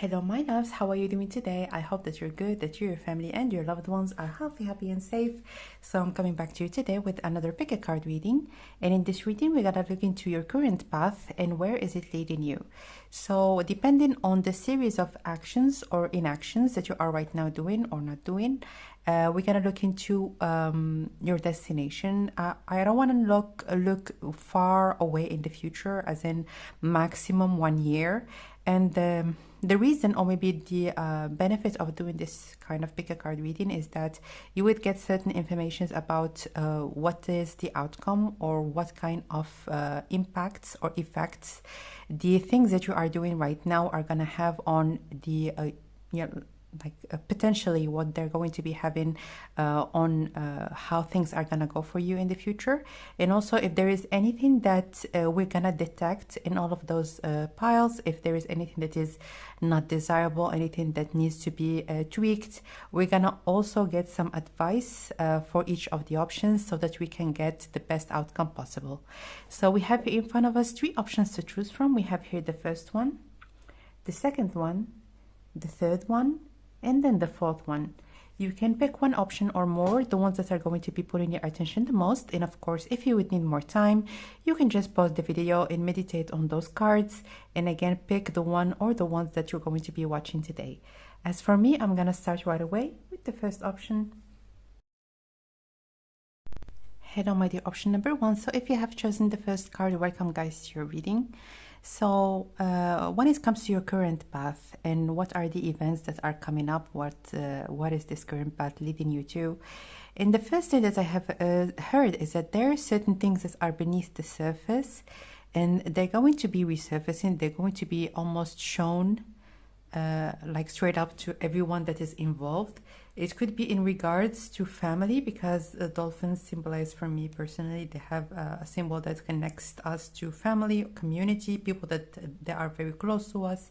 Hello, my loves. How are you doing today? I hope that you're good, that you, your family, and your loved ones are healthy, happy, and safe. So I'm coming back to you today with another pick a card reading. And in this reading, we're gonna look into your current path and where is it leading you. So depending on the series of actions or inactions that you are right now doing or not doing, we're gonna look into your destination. I don't want to look far away in the future, as in maximum 1 year. And the reason, or maybe the benefit of doing this kind of pick a card reading, is that you would get certain information about what is the outcome or what kind of impacts or effects the things that you are doing right now are going to have on the potentially what they're going to be having on how things are gonna go for you in the future. And also if there is anything that we're gonna detect in all of those piles, if there is anything that is not desirable, anything that needs to be tweaked, we're gonna also get some advice for each of the options so that we can get the best outcome possible. So we have here in front of us 3 options to choose from. We have here the first one, the second one, the third one, and then the fourth one. You can pick one option or more, the ones that are going to be putting your attention the most. And of course, if you would need more time, you can just pause the video and meditate on those cards, and again pick the one or the ones that you're going to be watching today. As for me, I'm gonna start right away with the first option. Head on, my dear, option number 1. So if you have chosen the first card, welcome guys to your reading. So when it comes to your current path and what are the events that are coming up, what is this current path leading you to? And the first thing that I have heard is that there are certain things that are beneath the surface, and they're going to be resurfacing. They're going to be almost shown like straight up to everyone that is involved. It could be in regards to family, because dolphins symbolize, for me personally, they have a symbol that connects us to family, community, people that they are very close to us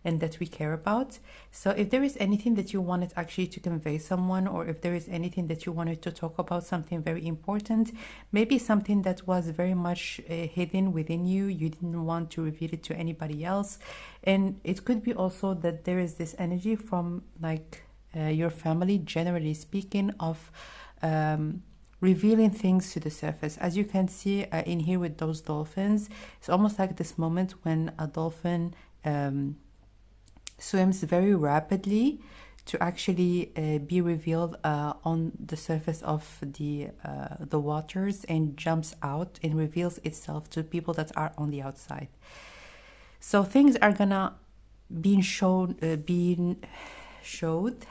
and that we care about. So if there is anything that you wanted actually to convey someone, or if there is anything that you wanted to talk about, something very important, maybe something that was very much hidden within you, you didn't want to reveal it to anybody else. And it could be also that there is this energy from like your family, generally speaking, of revealing things to the surface. As you can see in here with those dolphins, it's almost like this moment when a dolphin swims very rapidly to actually be revealed on the surface of the waters, and jumps out and reveals itself to people that are on the outside. So things are gonna being showed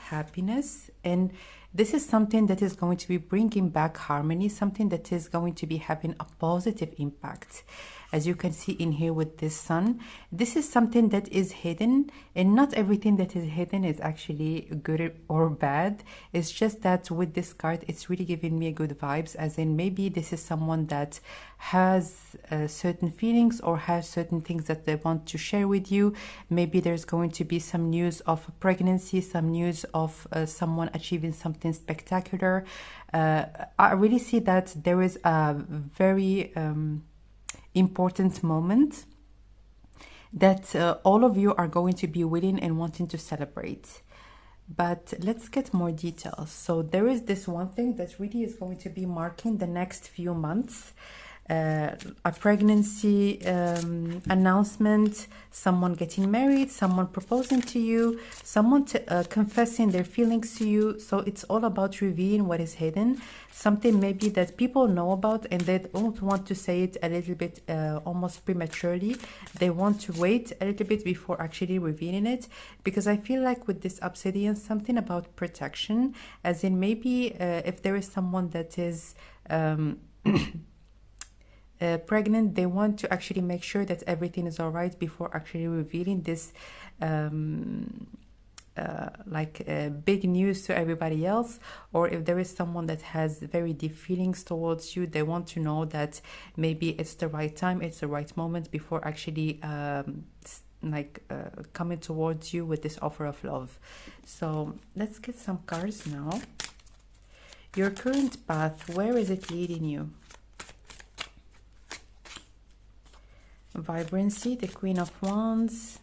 happiness, and this is something that is going to be bringing back harmony, something that is going to be having a positive impact. As you can see in here with this sun, this is something that is hidden, and not everything that is hidden is actually good or bad. It's just that with this card, it's really giving me a good vibes, as in maybe this is someone that has certain feelings or has certain things that they want to share with you. Maybe there's going to be some news of pregnancy, some news of someone achieving something spectacular. I really see that there is a very important moment that all of you are going to be willing and wanting to celebrate. But let's get more details. So there is this one thing that really is going to be marking the next few months. A pregnancy announcement, someone getting married, someone proposing to you, someone confessing their feelings to you. So it's all about revealing what is hidden, something maybe that people know about and they don't want to say it a little bit almost prematurely. They want to wait a little bit before actually revealing it, because I feel like with this obsidian, something about protection, as in maybe if there is someone that is pregnant, they want to actually make sure that everything is all right before actually revealing this big news to everybody else. Or if there is someone that has very deep feelings towards you, they want to know that maybe it's the right time, it's the right moment before actually coming towards you with this offer of love. So let's get some cards now. Your current path, where is it leading you? Vibrancy, the Queen of Wands,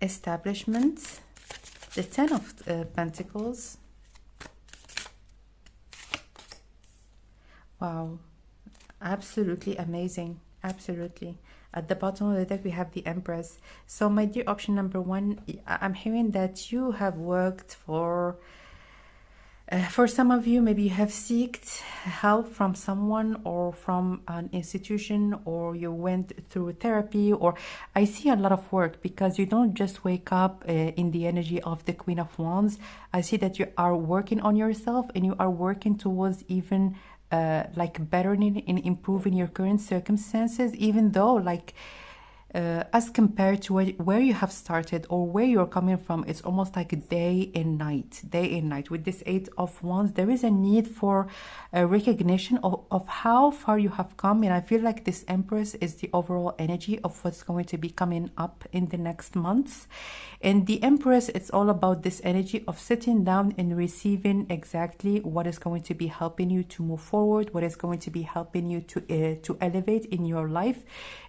establishment, the Ten of Pentacles. Wow, absolutely amazing. Absolutely. At the bottom of the deck, we have the Empress. So, my dear option number one, I'm hearing that you have worked for some of you, maybe you have sought help from someone or from an institution, or you went through therapy, or I see a lot of work, because you don't just wake up in the energy of the Queen of Wands. I see that you are working on yourself, and you are working towards even like bettering and improving your current circumstances, even though like as compared to where you have started or where you're coming from, it's almost like day and night. With this Eight of Wands, there is a need for a recognition of how far you have come. And I feel like this Empress is the overall energy of what's going to be coming up in the next months. And the Empress, it's all about this energy of sitting down and receiving exactly what is going to be helping you to move forward, what is going to be helping you to elevate in your life,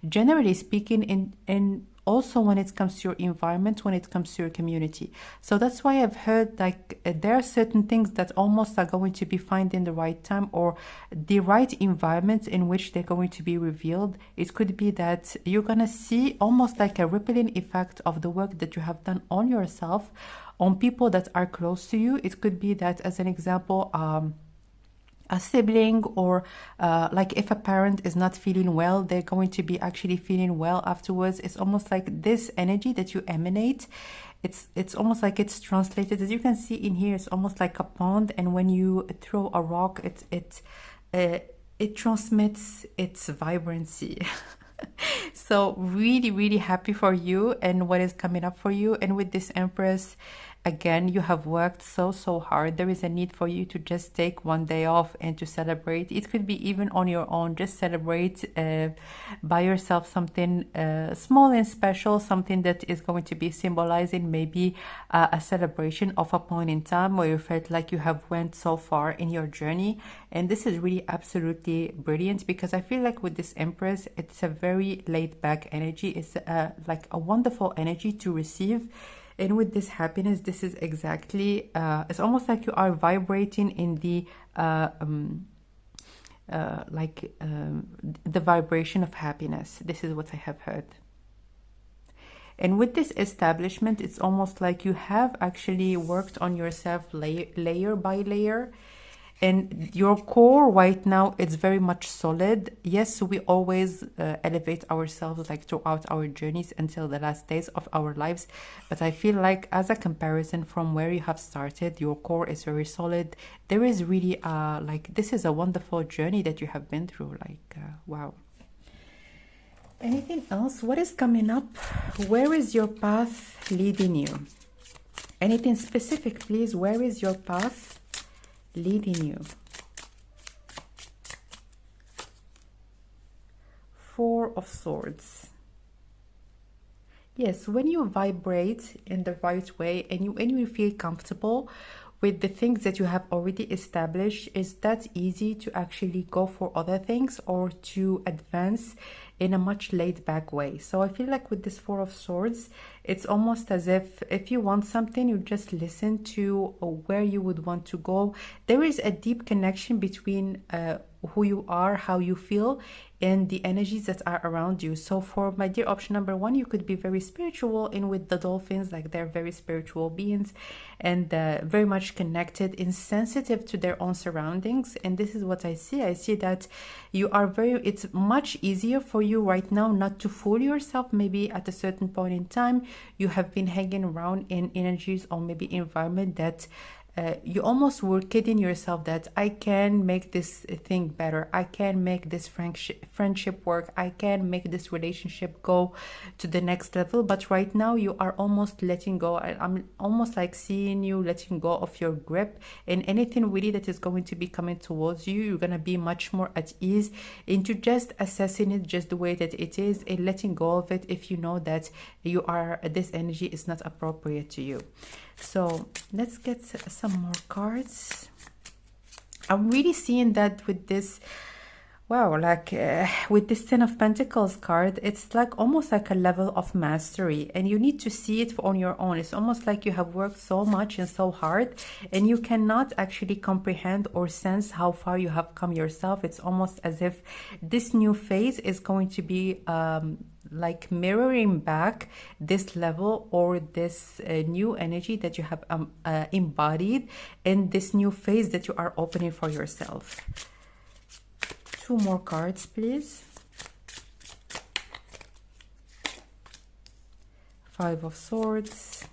generally speaking, and also when it comes to your environment, when it comes to your community. So that's why I've heard like there are certain things that almost are going to be finding the right time or the right environment in which they're going to be revealed. It could be that you're gonna see almost like a rippling effect of the work that you have done on yourself, on people that are close to you. It could be that, as an example, a sibling, or like if a parent is not feeling well, they're going to be actually feeling well afterwards. It's almost like this energy that you emanate, it's almost like it's translated, as you can see in here, it's almost like a pond, and when you throw a rock, it transmits its vibrancy. So really happy for you and what is coming up for you. And with this Empress, again, you have worked so hard. There is a need for you to just take one day off and to celebrate. It could be even on your own. Just celebrate by yourself something small and special, something that is going to be symbolizing maybe a celebration of a point in time where you felt like you have went so far in your journey. And this is really absolutely brilliant, because I feel like with this Empress, it's a very laid back energy. It's like a wonderful energy to receive. And with this happiness, this is exactly, it's almost like you are vibrating in the, the vibration of happiness. This is what I have heard. And with this establishment, it's almost like you have actually worked on yourself layer by layer. And your core right now, it's very much solid. Yes, we always elevate ourselves like throughout our journeys until the last days of our lives. But I feel like as a comparison from where you have started, your core is very solid. There is really like, this is a wonderful journey that you have been through. Like, wow. Anything else? What is coming up? Where is your path leading you? Anything specific, please? Where is your path leading you? Four of Swords. Yes, when you vibrate in the right way and you feel comfortable with the things that you have already established, is that easy to actually go for other things or to advance in a much laid back way. So I feel like with this Four of Swords, it's almost as if you want something, you just listen to where you would want to go. There is a deep connection between who you are, how you feel, and the energies that are around you. So for my dear option number one, you could be very spiritual, and with the dolphins, like they're very spiritual beings and very much connected and sensitive to their own surroundings. And this is what I see. I see that you are it's much easier for you right now not to fool yourself. Maybe at a certain point in time, you have been hanging around in energies or maybe environment that you almost were kidding yourself that I can make this thing better, I can make this friendship work, I can make this relationship go to the next level. But right now you are almost letting go. I'm almost like seeing you letting go of your grip, and anything really that is going to be coming towards you, you're going to be much more at ease into just assessing it just the way that it is and letting go of it if you know that this energy is not appropriate to you. So let's get some more cards. I'm really seeing that with this Wow, like with this Ten of Pentacles card, it's like almost like a level of mastery, and you need to see it on your own. It's almost like you have worked so much and so hard, and you cannot actually comprehend or sense how far you have come yourself. It's almost as if this new phase is going to be like mirroring back this level or this new energy that you have embodied in this new phase that you are opening for yourself. Two more cards, please. Five of Swords.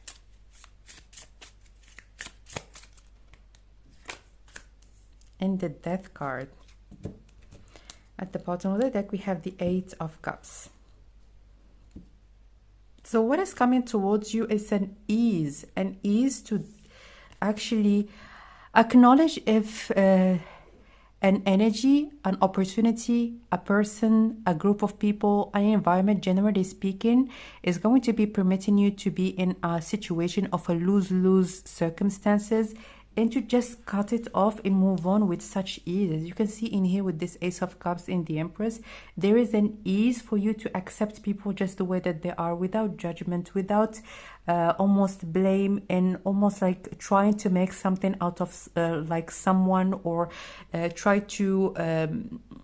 And the Death card. At the bottom of the deck, we have the Eight of Cups. So what is coming towards you is an ease to actually acknowledge if an energy, an opportunity, a person, a group of people, an environment, generally speaking, is going to be permitting you to be in a situation of a lose-lose circumstances, and to just cut it off and move on with such ease. As you can see in here with this Ace of Cups in the Empress, there is an ease for you to accept people just the way that they are, without judgment, without almost blame, and almost like trying to make something out of like someone, or try to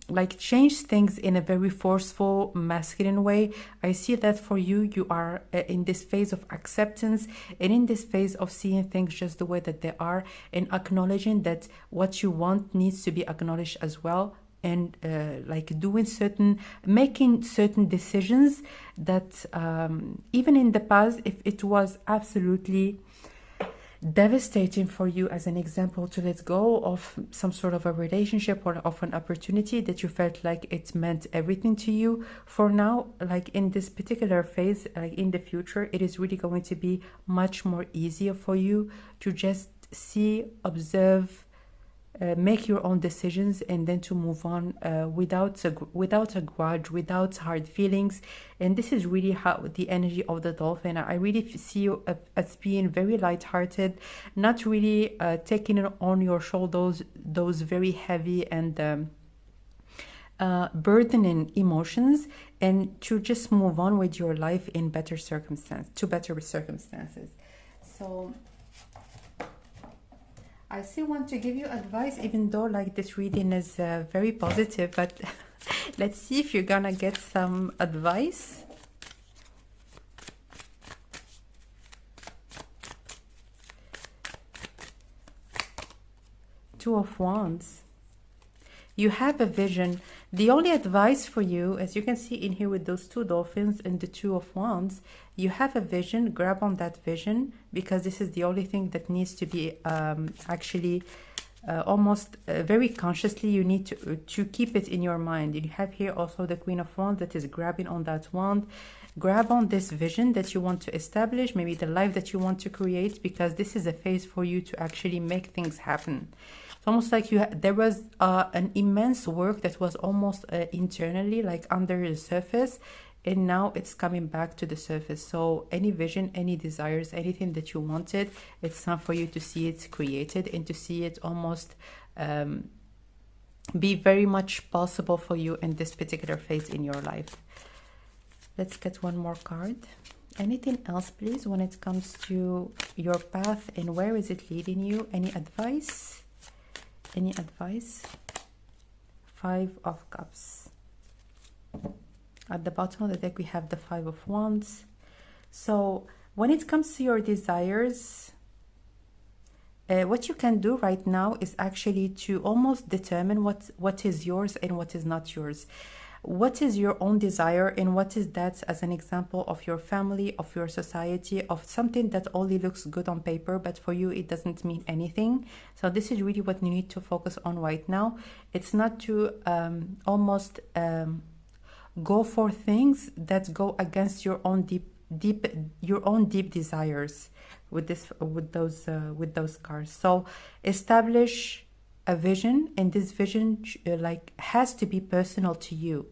like change things in a very forceful masculine way. I see that for you, you are in this phase of acceptance, and in this phase of seeing things just the way that they are, and acknowledging that what you want needs to be acknowledged as well, and like making certain decisions that even in the past, if it was absolutely devastating for you, as an example, to let go of some sort of a relationship or of an opportunity that you felt like it meant everything to you, for now, like in this particular phase, like in the future, it is really going to be much more easier for you to just see, observe, make your own decisions, and then to move on without a grudge, without hard feelings. And this is really how the energy of the dolphin. I really see you as being very lighthearted, not really taking on your shoulders those very heavy and burdening emotions, and to just move on with your life in better circumstances. So I still want to give you advice, even though like this reading is very positive, but let's see if you're gonna get some advice. Two of Wands. You have a vision. The only advice for you, as you can see in here with those two dolphins and the Two of Wands, you have a vision. Grab on that vision, because this is the only thing that needs to be actually almost very consciously, you need to keep it in your mind. You have here also the Queen of Wands that is grabbing on that wand. Grab on this vision that you want to establish, maybe the life that you want to create, because this is a phase for you to actually make things happen. It's almost like there was an immense work that was almost internally, like under the surface, and now it's coming back to the surface. So any vision, any desires, anything that you wanted, it's time for you to see it created, and to see it almost be very much possible for you in this particular phase in your life. Let's get one more card. Anything else, please, when it comes to your path, and where is it leading you? Any advice? Any advice? Five of Cups. At the bottom of the deck, we have the Five of Wands. So when it comes to your desires, what you can do right now is actually to almost determine what is yours and what is not yours. What is your own desire, and what is that, as an example, of your family, of your society, of something that only looks good on paper, but for you it doesn't mean anything. So this is really what you need to focus on right now. It's not to almost go for things that go against your own deep desires with those cards. So establish a vision, and this vision like has to be personal to you.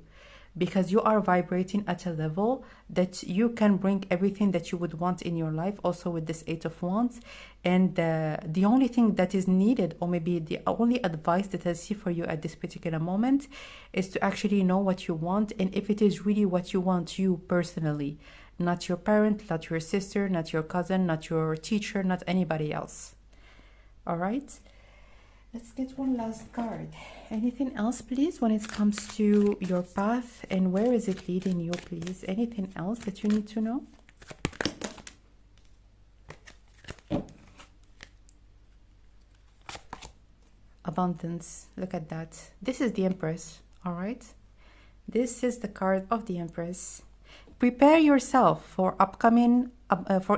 because you are vibrating at a level that you can bring everything that you would want in your life, also with this Eight of Wands. And the only thing that is needed, or maybe the only advice that I see for you at this particular moment, is to actually know what you want, and if it is really what you want, you personally, not your parent, not your sister, not your cousin, not your teacher, not anybody else. All right, let's get one last card. Anything else, please, when it comes to your path, and where is it leading you, please? Anything else that you need to know? Abundance, look at that. This is the Empress. All right, this is the card of the Empress. Prepare yourself for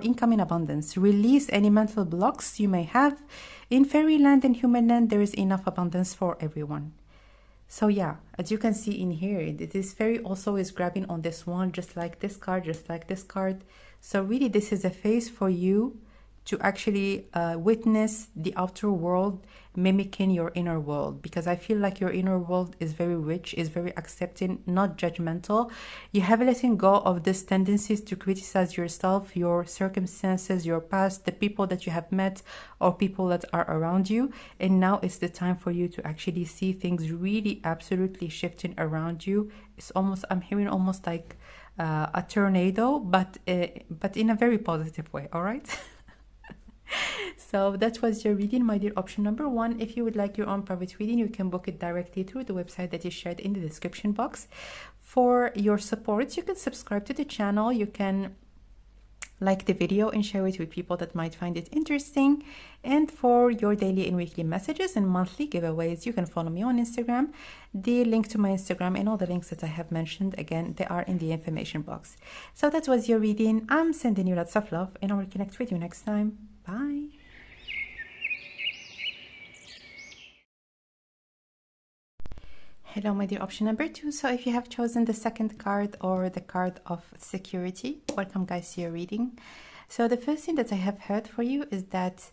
incoming abundance. Release any mental blocks you may have. In fairyland and human land, there is enough abundance for everyone. So yeah, as you can see in here, this fairy also is grabbing on this one, just like this card, just like this card. So really, this is a phase for you to actually witness the outer world mimicking your inner world, because I feel like your inner world is very rich, is very accepting, not judgmental. You have letting go of these tendencies to criticize yourself, your circumstances, your past, the people that you have met, or people that are around you. And now it's the time for you to actually see things really absolutely shifting around you. It's almost, I'm hearing almost like a tornado, but in a very positive way. All right. So that was your reading, my dear option number one. If you would like your own private reading, you can book it directly through the website that is shared in the description box. For your support, you can subscribe to the channel, you can like the video and share it with people that might find it interesting. And for your daily and weekly messages and monthly giveaways, you can follow me on Instagram. The link to my Instagram and all the links that I have mentioned, again, they are in the information box. So that was your reading. I'm sending you lots of love, and I will connect with you next time. Bye. Hello, my dear option number two. So if you have chosen the second card, or the card of security, welcome guys to your reading. So the first thing that I have heard for you is that,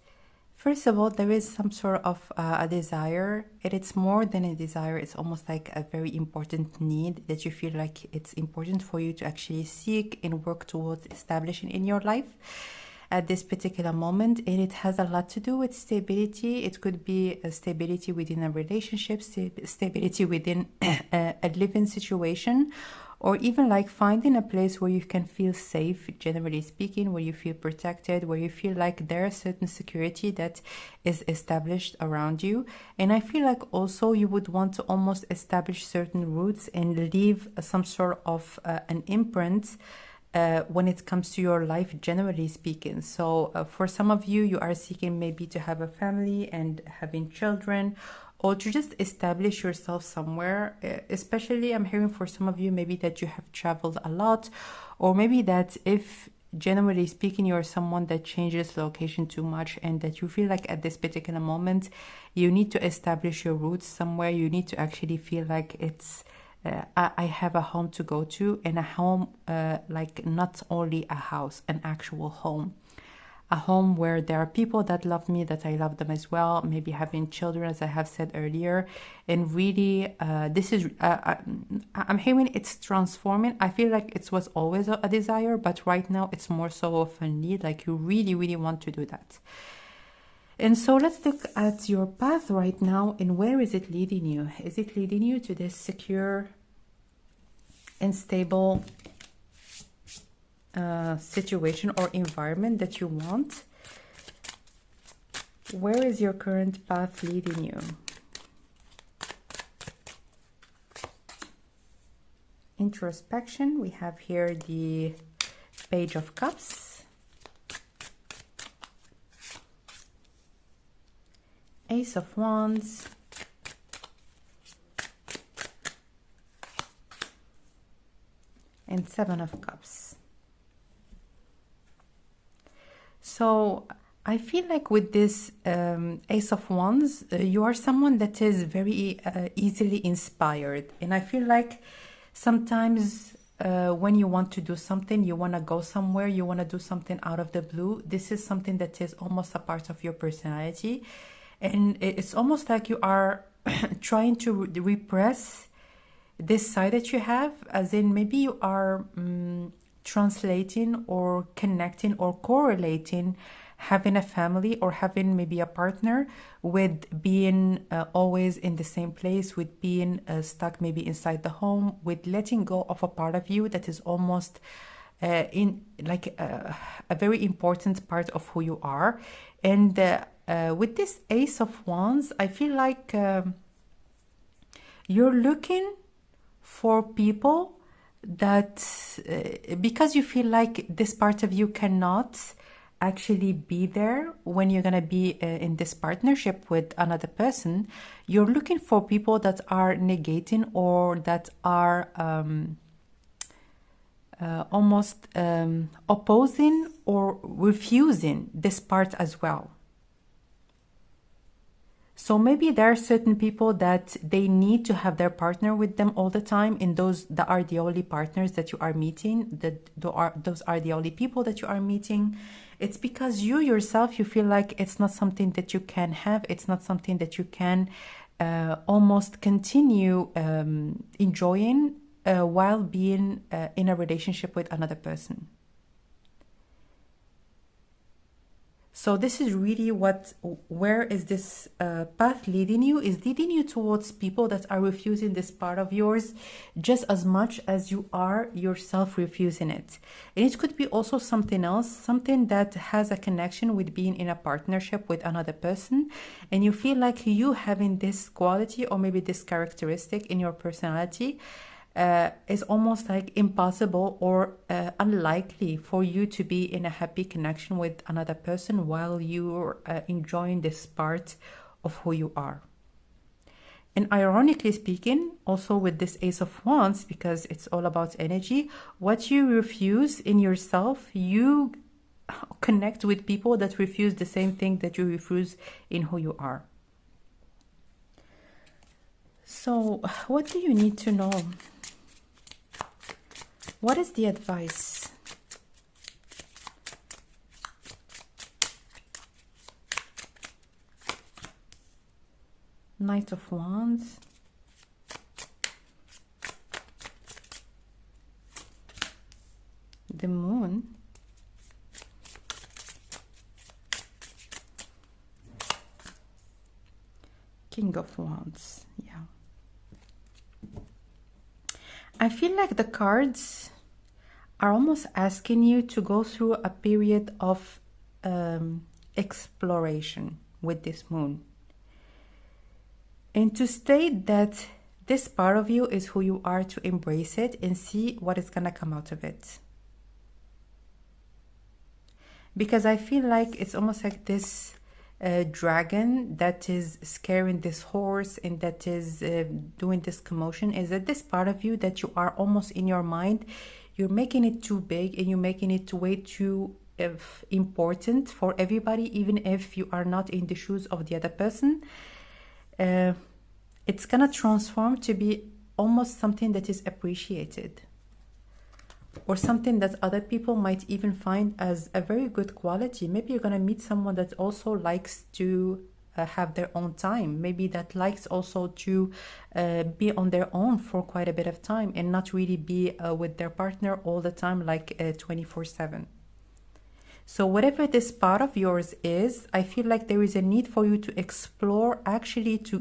first of all, there is some sort of a desire, and it's more than a desire. It's almost like a very important need that you feel like it's important for you to actually seek and work towards establishing in your life at this particular moment. And it has a lot to do with stability. It could be a stability within a relationship, stability within a living situation, or even like finding a place where you can feel safe, generally speaking, where you feel protected, where you feel like there is certain security that is established around you. And I feel like also you would want to almost establish certain roots and leave some sort of an imprint when it comes to your life, generally speaking. So for some of you, you are seeking maybe to have a family and having children, or to just establish yourself somewhere. Especially, I'm hearing for some of you maybe that you have traveled a lot, or maybe that if, generally speaking, you're someone that changes location too much, and that you feel like at this particular moment, you need to establish your roots somewhere. You need to actually feel like it's I have a home to go to, and a home like not only a house, an actual home. A home where there are people that love me, that I love them as well, maybe having children, as I have said earlier. And really, this is, I'm hearing it's transforming. I feel like it was always a desire, but right now it's more so of a need, like you really, really want to do that. And so let's look at your path right now, and where is it leading you? Is it leading you to this secure and stable situation or environment that you want? Where is your current path leading you? Introspection, we have here the Page of Cups, Ace of Wands, and Seven of Cups. So I feel like with this Ace of Wands, you are someone that is very easily inspired. And I feel like sometimes when you want to do something, you want to go somewhere, you want to do something out of the blue. This is something that is almost a part of your personality. And it's almost like you are trying to repress this side that you have, as in maybe you are translating or connecting or correlating having a family or having maybe a partner with being always in the same place, with being stuck maybe inside the home, with letting go of a part of you that is almost in like a very important part of who you are. And with this Ace of Wands, I feel like you're looking for people that because you feel like this part of you cannot actually be there when you're going to be in this partnership with another person, you're looking for people that are negating or that are almost opposing or refusing this part as well. So maybe there are certain people that they need to have their partner with them all the time, and those that are the only partners that you are meeting, those are the only people that you are meeting. It's because you yourself, you feel like it's not something that you can have, it's not something that you can almost continue enjoying while being in a relationship with another person. So this is really where is this path leading you? Is leading you towards people that are refusing this part of yours just as much as you are yourself refusing it. And it could be also something else, something that has a connection with being in a partnership with another person. And you feel like you having this quality or maybe this characteristic in your personality is almost like impossible or unlikely for you to be in a happy connection with another person while you're enjoying this part of who you are. And ironically speaking, also with this Ace of Wands, because it's all about energy, what you refuse in yourself, you connect with people that refuse the same thing that you refuse in who you are. So what do you need to know? What is the advice? Knight of Wands. The Moon. King of Wands. Yeah. I feel like the cards are almost asking you to go through a period of exploration with this moon. And to state that this part of you is who you are, to embrace it and see what is going to come out of it. Because I feel like it's almost like this dragon that is scaring this horse and that is doing this commotion, is that this part of you that you are almost in your mind, you're making it too big and you're making it way too important for everybody, even if you are not in the shoes of the other person. It's gonna transform to be almost something that is appreciated, or something that other people might even find as a very good quality. Maybe you're gonna meet someone that also likes to have their own time, maybe that likes also to be on their own for quite a bit of time and not really be with their partner all the time, like 24/7. So whatever this part of yours is, I feel like there is a need for you to explore, actually to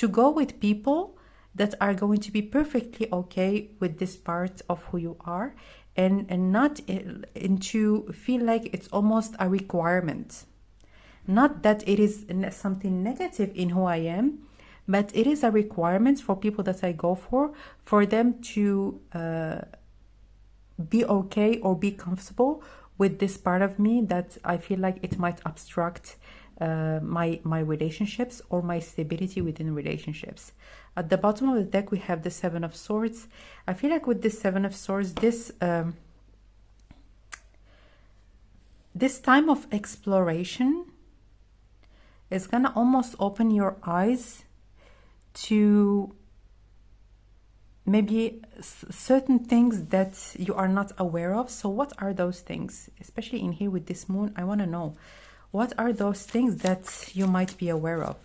go with people that are going to be perfectly okay with this part of who you are, and not and to feel like it's almost a requirement. Not that it is something negative in who I am, but it is a requirement for people that I go for them to be okay or be comfortable with this part of me that I feel like it might obstruct my relationships or my stability within relationships. At the bottom of the deck, we have the Seven of Swords. I feel like with this Seven of Swords, this time of exploration is gonna almost open your eyes to maybe certain things that you are not aware of. So what are those things? Especially in here with this moon, I want to know, what are those things that you might be aware of?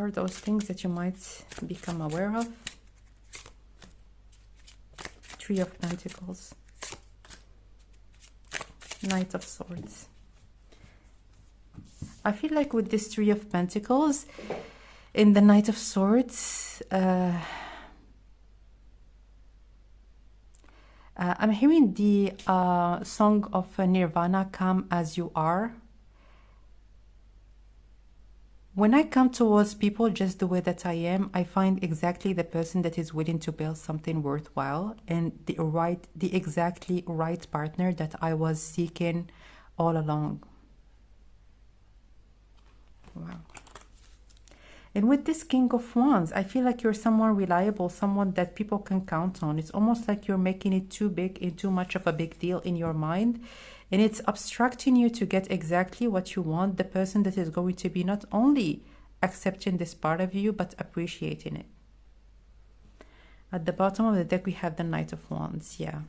are those things that you might become aware of? Three of Pentacles. Knight of Swords. I feel like with this Three of Pentacles, in the Knight of Swords, I'm hearing the song of Nirvana, Come As You Are. When I come towards people just the way that I am, I find exactly the person that is willing to build something worthwhile, and the exactly right partner that I was seeking all along. Wow. And with this King of Wands, I feel like you're someone reliable, someone that people can count on. It's almost like you're making it too big and too much of a big deal in your mind. And it's obstructing you to get exactly what you want, the person that is going to be not only accepting this part of you, but appreciating it. At the bottom of the deck, we have the Knight of Wands. Yeah.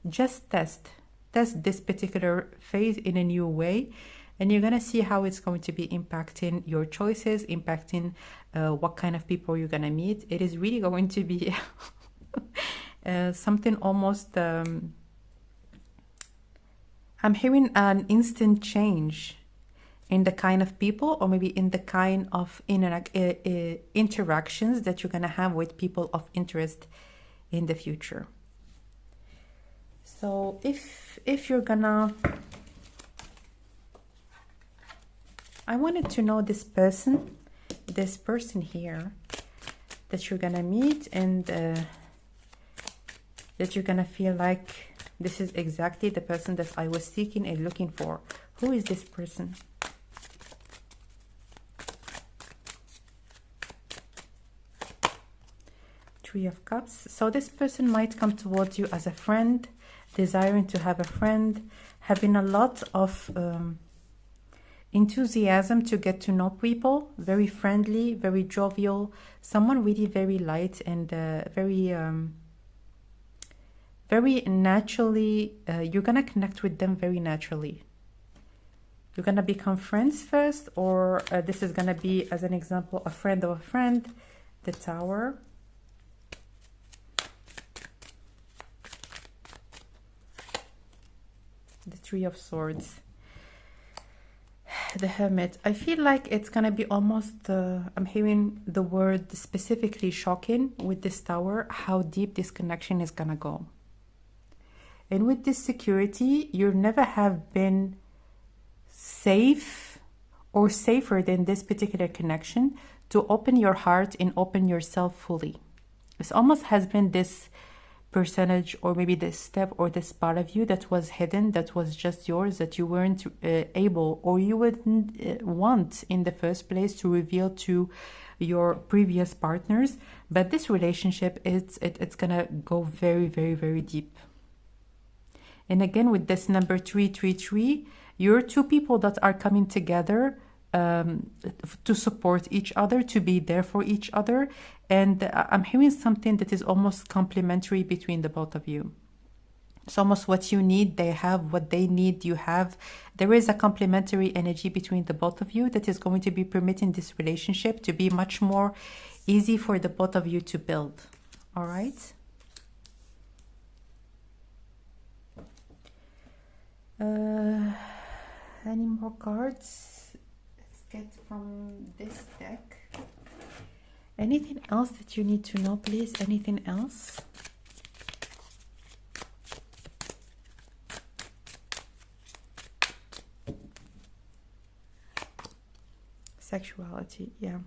Just test this particular phase in a new way. And you're going to see how it's going to be impacting your choices, impacting what kind of people you're going to meet. It is really going to be something almost... I'm hearing an instant change in the kind of people, or maybe in the kind of interactions that you're going to have with people of interest in the future. So if you're going to... I wanted to know this person here that you're gonna meet, and that you're gonna feel like this is exactly the person that I was seeking and looking for. Who is this person? Three of Cups. So this person might come towards you as a friend, desiring to have a friend, having a lot of enthusiasm to get to know people, very friendly, very jovial, someone really very light and very naturally, you're gonna connect with them very naturally. You're gonna become friends first, or this is gonna be, as an example, a friend of a friend. The Tower. The Three of Swords. The Hermit. I feel like it's gonna be almost I'm hearing the word specifically shocking with this Tower, how deep this connection is gonna go. And with this security, you never have been safe or safer than this particular connection to open your heart and open yourself fully. It almost has been this percentage, or maybe this step or this part of you that was hidden, that was just yours, that you weren't able, or you wouldn't want in the first place to reveal to your previous partners. But this relationship, it's gonna go very, very, very deep. And again, with this number 333, you're two people that are coming together to support each other, to be there for each other. And I'm hearing something that is almost complementary between the both of you. It's almost what you need, they have. What they need, you have. There is a complementary energy between the both of you that is going to be permitting this relationship to be much more easy for the both of you to build. All right? Any more cards? Let's get from this deck. Anything else that you need to know, please? Anything else? Sexuality, yeah.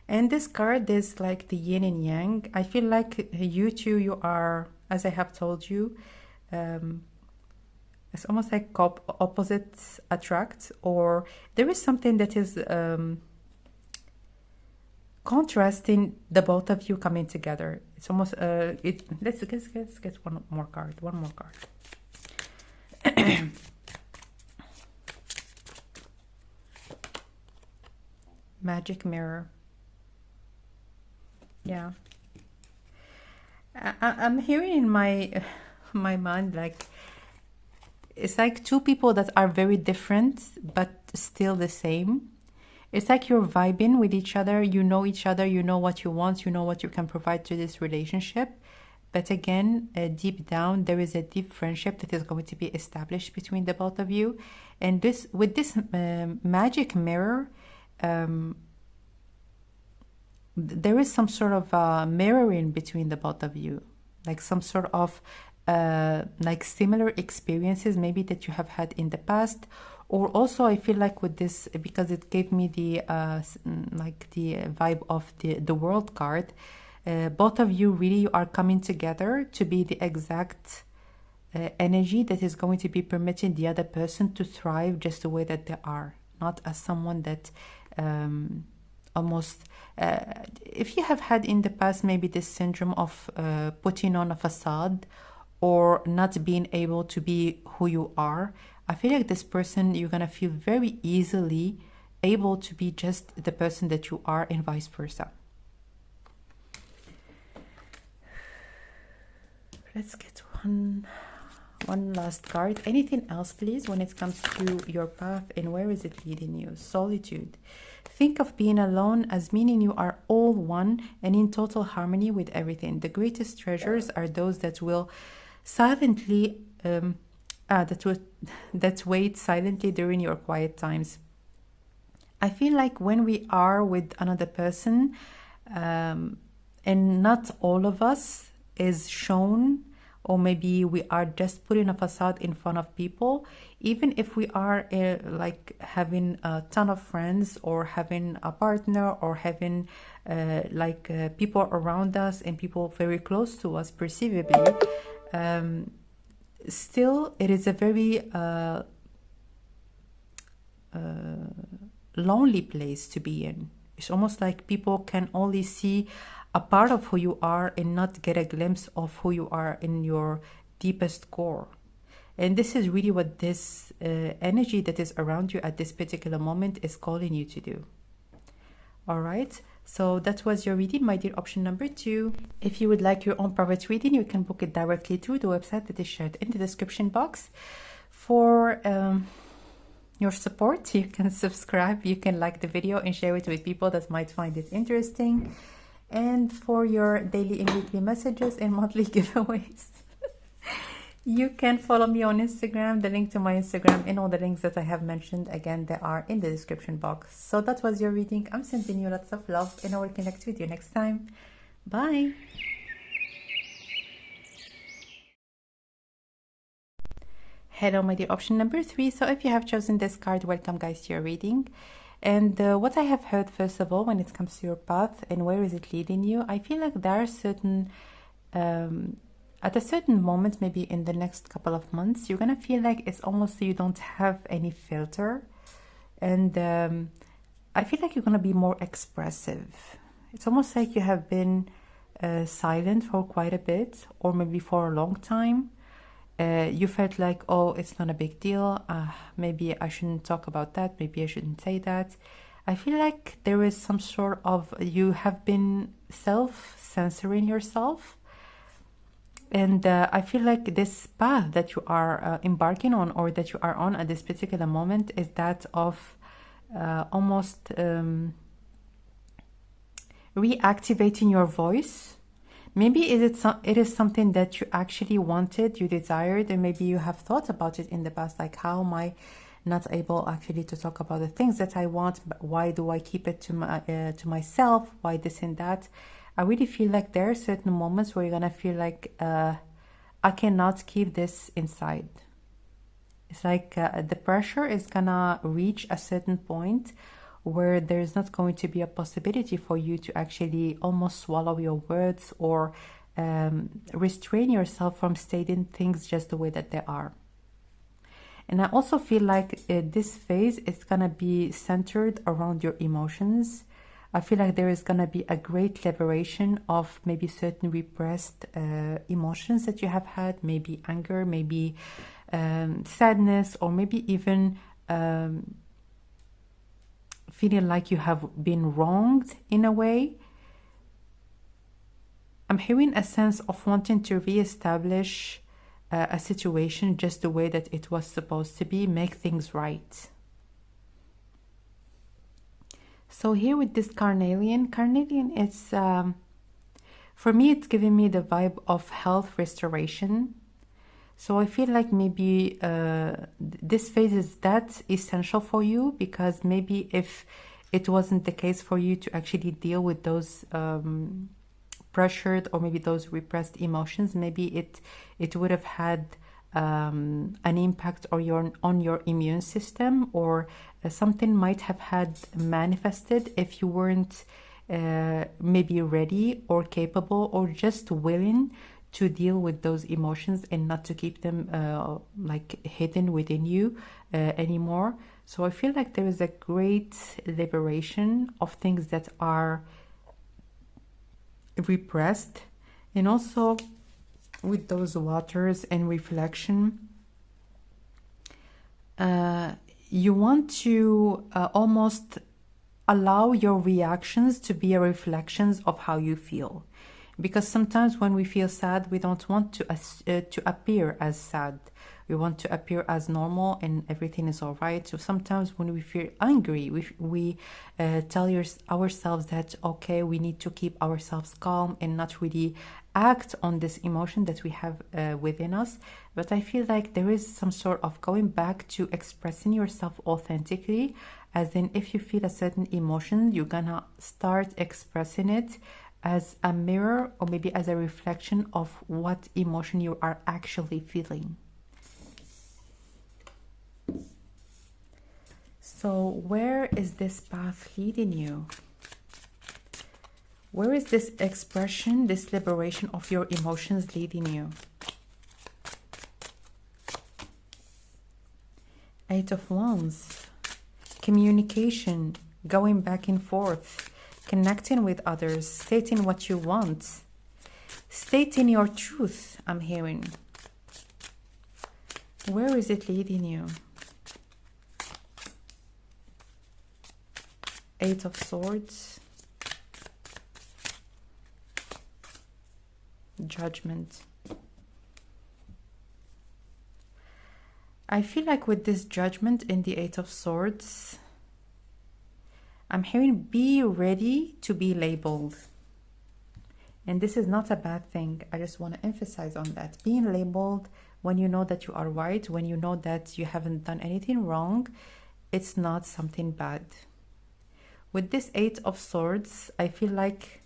And this card is like the yin and yang. I feel like you two, you are, as I have told you, it's almost like opposites attract, or there is something that is contrasting the both of you coming together. It's almost let's get one more card. Magic mirror. Yeah, I'm hearing in my mind, like it's like two people that are very different but still the same. It's like you're vibing with each other, you know each other, you know what you want, you know what you can provide to this relationship. But again, deep down, there is a deep friendship that is going to be established between the both of you. And this, with this magic mirror, there is some sort of mirroring between the both of you, like some sort of like similar experiences maybe that you have had in the past. Or also I feel like with this, because it gave me the like the vibe of the world card, both of you really are coming together to be the exact energy that is going to be permitting the other person to thrive just the way that they are, not as someone that almost if you have had in the past maybe this syndrome of putting on a facade or not being able to be who you are, I feel like this person, you're gonna feel very easily able to be just the person that you are, and vice versa. Let's get one last card. Anything else, please, when it comes to your path and where is it leading you? Solitude. Think of being alone as meaning you are all one and in total harmony with everything. The greatest treasures are those that will silently that wait silently during your quiet times. I feel like when we are with another person, and not all of us is shown, or maybe we are just putting a facade in front of people, even if we are like having a ton of friends or having a partner or having people around us and people very close to us perceivably, still it is a very lonely place to be in. It's almost like people can only see a part of who you are and not get a glimpse of who you are in your deepest core. And this is really what this energy that is around you at this particular moment is calling you to do. All right, so that was your reading, my dear option number 2. If you would like your own private reading, you can book it directly through the website that is shared in the description box. For your support, you can subscribe, you can like the video and share it with people that might find it interesting. And for your daily and weekly messages and monthly giveaways, you can follow me on Instagram. The link to my Instagram and all the links that I have mentioned, again, they are in the description box. So that was your reading. I'm sending you lots of love and I will connect with you next time. Bye. Hello, my dear option number 3. So if you have chosen this card, welcome guys to your reading. And what I have heard, first of all, when it comes to your path and where is it leading you, I feel like there are certain at a certain moment, maybe in the next couple of months, you're gonna feel like it's almost you don't have any filter. And I feel like you're gonna be more expressive. It's almost like you have been silent for quite a bit, or maybe for a long time. You felt like, oh, it's not a big deal. Maybe I shouldn't talk about that. Maybe I shouldn't say that. I feel like there is some sort of, you have been self-censoring yourself. And I feel like this path that you are embarking on, or that you are on at this particular moment, is that of almost reactivating your voice. Maybe it is something that you actually wanted, you desired, and maybe you have thought about it in the past, like, how am I not able actually to talk about the things that I want? Why do I keep it to myself? Why this and that? I really feel like there are certain moments where you're gonna feel like, I cannot keep this inside. It's like the pressure is gonna reach a certain point where there's not going to be a possibility for you to actually almost swallow your words, or restrain yourself from stating things just the way that they are. And I also feel like this phase is gonna be centered around your emotions. I feel like there is gonna be a great liberation of maybe certain repressed emotions that you have had, maybe anger, maybe sadness, or maybe even feeling like you have been wronged in a way. I'm hearing a sense of wanting to reestablish a situation just the way that it was supposed to be, make things right. So here with this carnelian is, for me, it's giving me the vibe of health restoration. So I feel like maybe this phase is that essential for you, because maybe if it wasn't the case for you to actually deal with those pressured or maybe those repressed emotions, maybe it would have had an impact on your immune system, or something might have had manifested if you weren't maybe ready or capable or just willing to deal with those emotions and not to keep them like hidden within you anymore. So I feel like there is a great liberation of things that are repressed. And also with those waters and reflection, you want to almost allow your reactions to be reflections of how you feel. Because sometimes when we feel sad, we don't want to appear as sad. We want to appear as normal and everything is all right. So sometimes when we feel angry, we tell ourselves that, okay, we need to keep ourselves calm and not really act on this emotion that we have within us. But I feel like there is some sort of going back to expressing yourself authentically, as in if you feel a certain emotion, you're gonna start expressing it as a mirror or maybe as a reflection of what emotion you are actually feeling. So where is this path leading you? Where is this expression, this liberation of your emotions leading you? Eight of Wands. Communication, going back and forth, connecting with others, stating what you want, stating your truth, I'm hearing. Where is it leading you? Eight of Swords. Judgment. I feel like with this Judgment in the Eight of Swords, I'm hearing be ready to be labeled. And this is not a bad thing. I just want to emphasize on that. Being labeled when you know that you are right, when you know that you haven't done anything wrong, it's not something bad. With this Eight of Swords, I feel like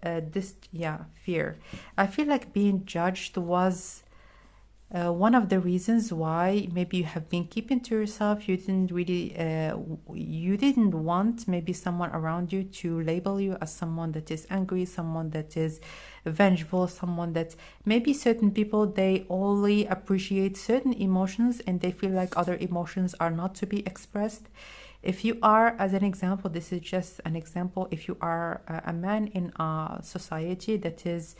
fear. I feel like being judged was one of the reasons why maybe you have been keeping to yourself. You didn't really, you didn't want maybe someone around you to label you as someone that is angry, someone that is vengeful, someone that maybe certain people, they only appreciate certain emotions and they feel like other emotions are not to be expressed. If you are, as an example, this is just an example, if you are a man in a society that is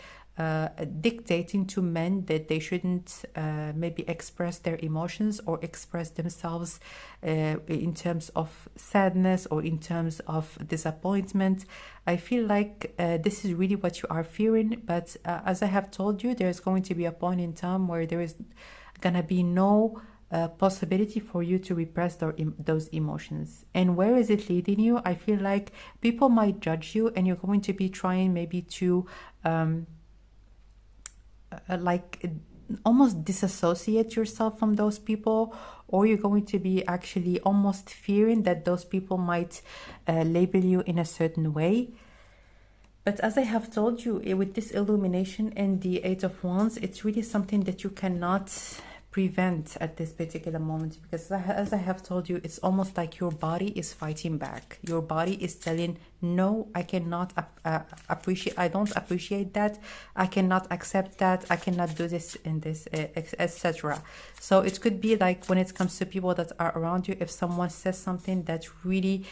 dictating to men that they shouldn't maybe express their emotions or express themselves in terms of sadness or in terms of disappointment, I feel like this is really what you are fearing. But as I have told you, there's going to be a point in time where there is gonna be no possibility for you to repress those emotions. And where is it leading you? I feel like people might judge you and you're going to be trying maybe to like almost disassociate yourself from those people, or you're going to be actually almost fearing that those people might label you in a certain way. But as I have told you, with this illumination and the Eight of Wands, it's really something that you cannot prevent at this particular moment, because as I have told you, it's almost like your body is fighting back. Your body is telling, no, I cannot appreciate, I don't appreciate that, I cannot accept that, I cannot do this and this, etc. So it could be like when it comes to people that are around you, if someone says something that really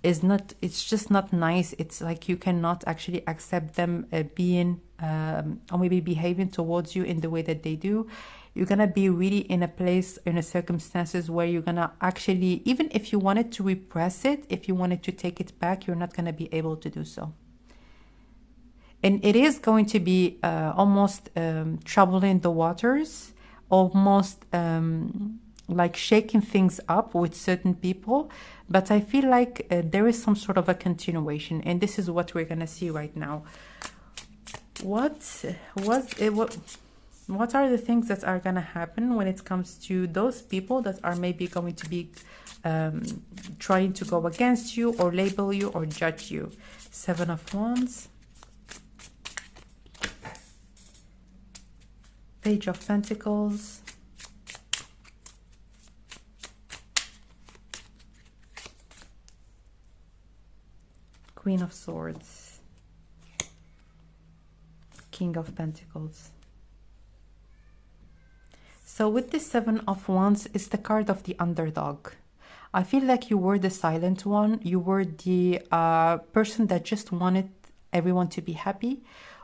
is not, it's just not nice, it's like you cannot actually accept them being or maybe behaving towards you in the way that they do. You're gonna be really in a place, in a circumstances where you're gonna actually, even if you wanted to repress it, if you wanted to take it back, you're not gonna be able to do so. And it is going to be almost troubling the waters, almost like shaking things up with certain people, but I feel like there is some sort of a continuation, and this is what we're gonna see right now. What are the things that are gonna happen when it comes to those people that are maybe going to be trying to go against you or label you or judge you? Seven of Wands, Page of Pentacles, Queen of Swords, King of Pentacles. So with this Seven of Wands, it's the card of the underdog. I feel like you were the silent one. You were the person that just wanted everyone to be happy,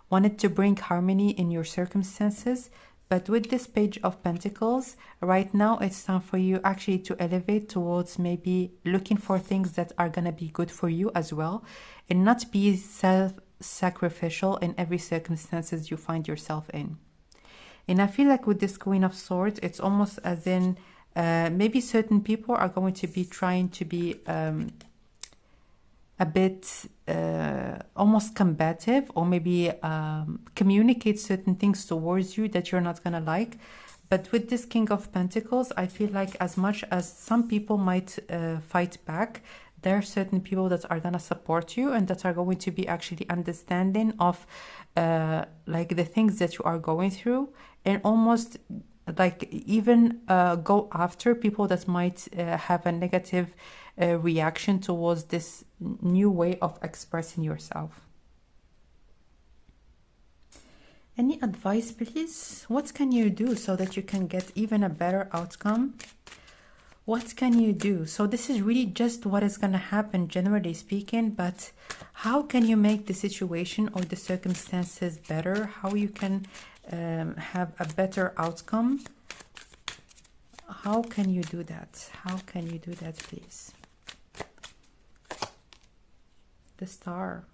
wanted to bring harmony in your circumstances. But with this Page of Pentacles, right now it's time for you actually to elevate towards maybe looking for things that are going to be good for you as well, and not be self-sacrificial in every circumstances you find yourself in. And I feel like with this Queen of Swords, it's almost as in maybe certain people are going to be trying to be a bit almost combative, or maybe communicate certain things towards you that you're not gonna like. But with this King of Pentacles, I feel like as much as some people might fight back, there are certain people that are gonna support you and that are going to be actually understanding of like the things that you are going through, and almost like even go after people that might have a negative reaction towards this new way of expressing yourself. Any advice, please? What can you do so that you can get even a better outcome? What can you do? So this is really just what is going to happen, generally speaking, but how can you make the situation or the circumstances better? How you can have a better outcome? How can you do that? How can you do that, please? The Star.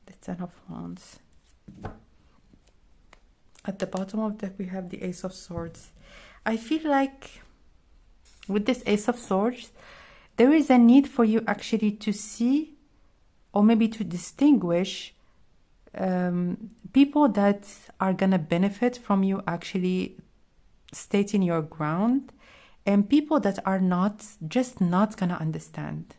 The Ten of Wands. At the bottom of that, we have the Ace of Swords. I feel like with this Ace of Swords, there is a need for you actually to see, or maybe to distinguish people that are gonna benefit from you actually stating your ground, and people that are just not gonna understand.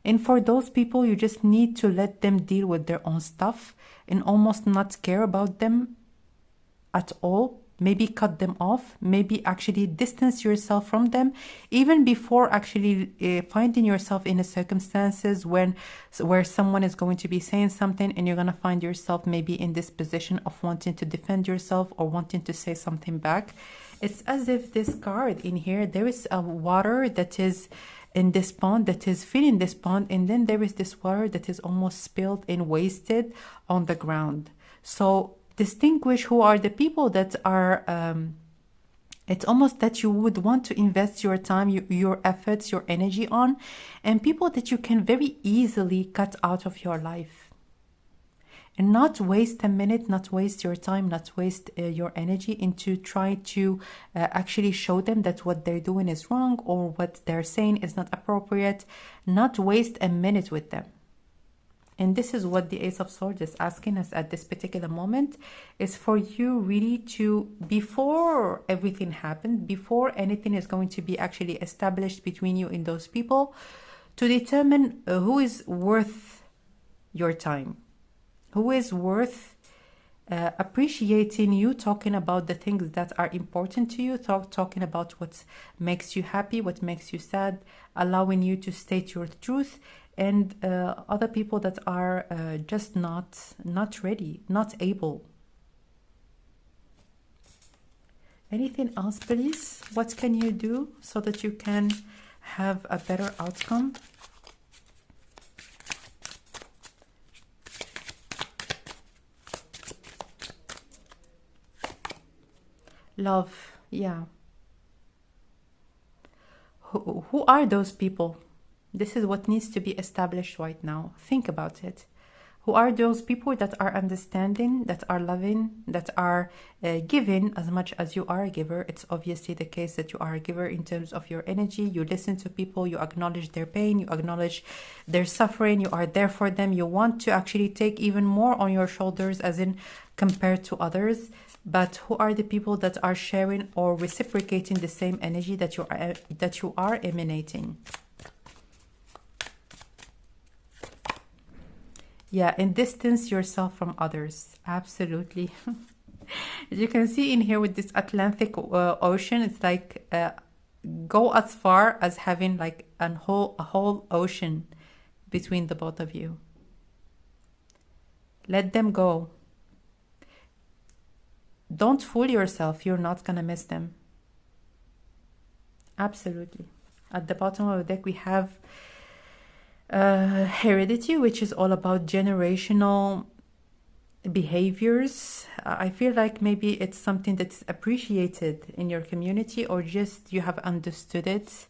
And for those people, you just need to let them deal with their own stuff and almost not care about them at all. Maybe cut them off, maybe actually distance yourself from them, even before actually finding yourself in a circumstances where someone is going to be saying something and you're going to find yourself maybe in this position of wanting to defend yourself or wanting to say something back. It's as if this card in here, there is a water that is in this pond, that is filling this pond, and then there is this water that is almost spilled and wasted on the ground. So distinguish who are the people that are it's almost that you would want to invest your time, your efforts, your energy on, and people that you can very easily cut out of your life, and not waste a minute, not waste your time, not waste your energy into try to actually show them that what they're doing is wrong or what they're saying is not appropriate. Not waste a minute with them. And this is what the Ace of Swords is asking us at this particular moment, is for you really to, before everything happened, before anything is going to be actually established between you and those people, to determine who is worth your time, who is worth appreciating you, talking about the things that are important to you, talking about what makes you happy, what makes you sad, allowing you to state your truth, and other people that are just not ready, not able. Anything else, please? What can you do so that you can have a better outcome? Love, yeah. Who are those people? This is what needs to be established right now. Think about it. Who are those people that are understanding, that are loving, that are giving as much as you are a giver? It's obviously the case that you are a giver in terms of your energy. You listen to people, you acknowledge their pain, you acknowledge their suffering, you are there for them. You want to actually take even more on your shoulders, as in compared to others. But who are the people that are sharing or reciprocating the same energy that you are emanating? Yeah, and distance yourself from others. Absolutely. As you can see in here with this Atlantic Ocean, it's like go as far as having like a whole ocean between the both of you. Let them go. Don't fool yourself. You're not going to miss them. Absolutely. At the bottom of the deck, we have heredity, which is all about generational behaviors. I feel like maybe it's something that's appreciated in your community, or just you have understood it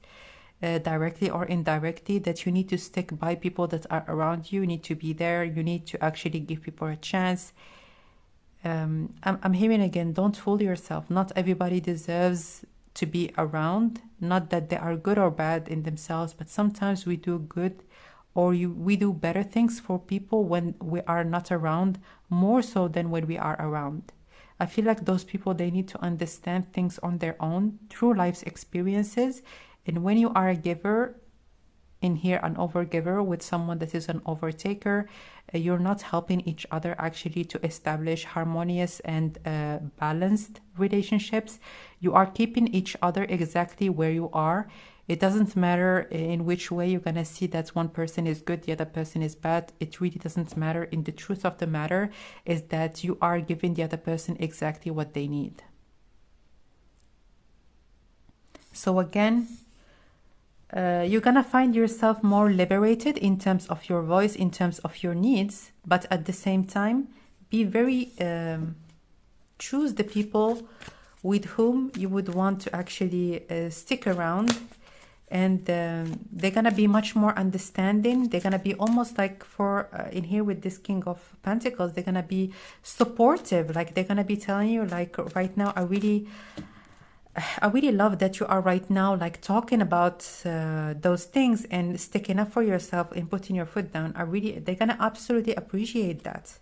directly or indirectly, that you need to stick by people that are around you. You need to be there. You need to actually give people a chance. I'm hearing again, don't fool yourself. Not everybody deserves to be around. Not that they are good or bad in themselves, but sometimes we do good, or we do better things for people when we are not around, more so than when we are around. I feel like those people, they need to understand things on their own through life's experiences. And when you are a giver, in here an overgiver with someone that is an overtaker, you're not helping each other actually to establish harmonious and balanced relationships. You are keeping each other exactly where you are. It doesn't matter in which way you're going to see that one person is good, the other person is bad. It really doesn't matter. In the truth of the matter is that you are giving the other person exactly what they need. So again, you're going to find yourself more liberated in terms of your voice, in terms of your needs, but at the same time, be very, choose the people with whom you would want to actually stick around. And they're going to be much more understanding. They're going to be almost like in here with this King of Pentacles, they're going to be supportive. Like they're going to be telling you, like, right now, I really love that you are right now like talking about those things and sticking up for yourself and putting your foot down. They're gonna absolutely appreciate that.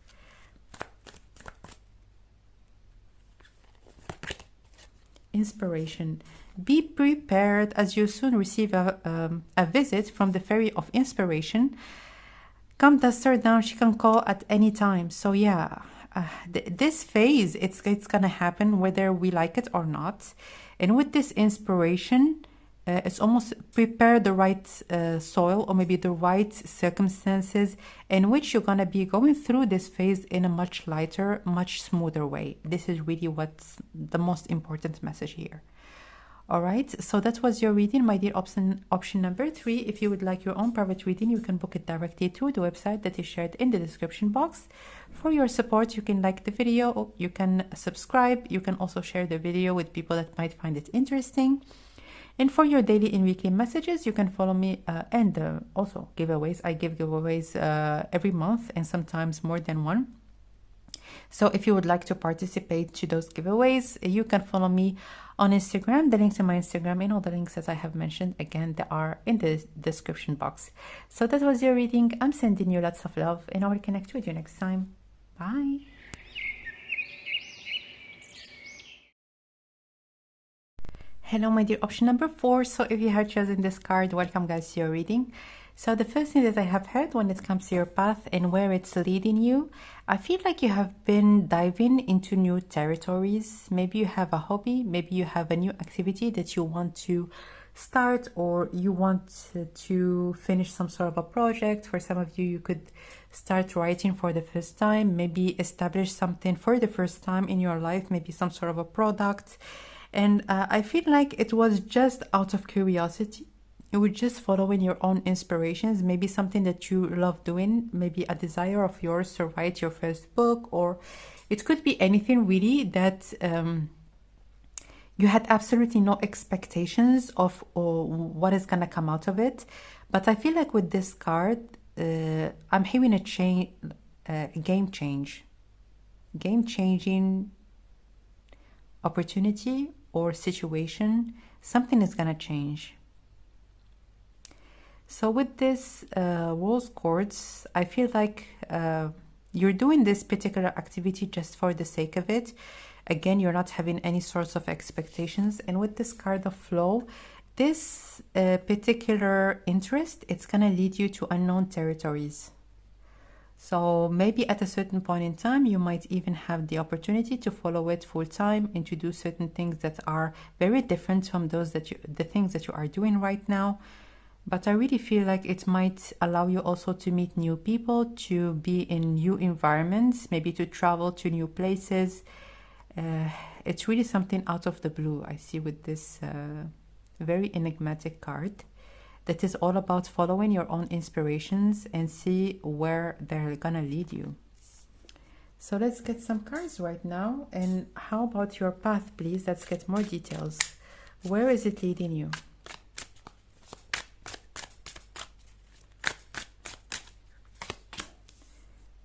Inspiration. Be prepared, as you soon receive a visit from the Fairy of Inspiration. Come dust her down, she can call at any time. So yeah, this phase, it's gonna happen whether we like it or not. And with this inspiration, it's almost prepare the right soil, or maybe the right circumstances in which you're gonna be going through this phase in a much lighter, much smoother way. This is really what's the most important message here. All right, so that was your reading, my dear. Option number 3. If you would like your own private reading, you can book it directly through the website that is shared in the description box. For your support, you can like the video, you can subscribe, you can also share the video with people that might find it interesting. And for your daily and weekly messages, you can follow me and also giveaways. I give giveaways every month, and sometimes more than one. So if you would like to participate to those giveaways, you can follow me on Instagram. The link to my Instagram and all the links that I have mentioned, again, they are in the description box. So that was your reading. I'm sending you lots of love, and I will connect with you next time. Bye. Hello, my dear. Option number 4. So if you have chosen this card, welcome guys to your reading. So the first thing that I have heard when it comes to your path and where it's leading you, I feel like you have been diving into new territories. Maybe you have a hobby, maybe you have a new activity that you want to start, or you want to finish some sort of a project. For some of you, you could start writing for the first time, maybe establish something for the first time in your life, maybe some sort of a product. And I feel like it was just out of curiosity. You were just following your own inspirations, maybe something that you love doing, maybe a desire of yours to write your first book, or it could be anything really that you had absolutely no expectations of or what is going to come out of it. But I feel like with this card, I'm hearing a change. game-changing opportunity or situation. Something is gonna change. So with this rose quartz, I feel like you're doing this particular activity just for the sake of it. Again, you're not having any sorts of expectations. And with this card of flow, this particular interest, it's gonna lead you to unknown territories. So maybe at a certain point in time, you might even have the opportunity to follow it full time and to do certain things that are very different from the things that you are doing right now. But I really feel like it might allow you also to meet new people, to be in new environments, maybe to travel to new places. It's really something out of the blue, I see, with this very enigmatic card that is all about following your own inspirations and see where they're gonna lead you. So let's get some cards right now. And how about your path, please? Let's get more details. Where is it leading you?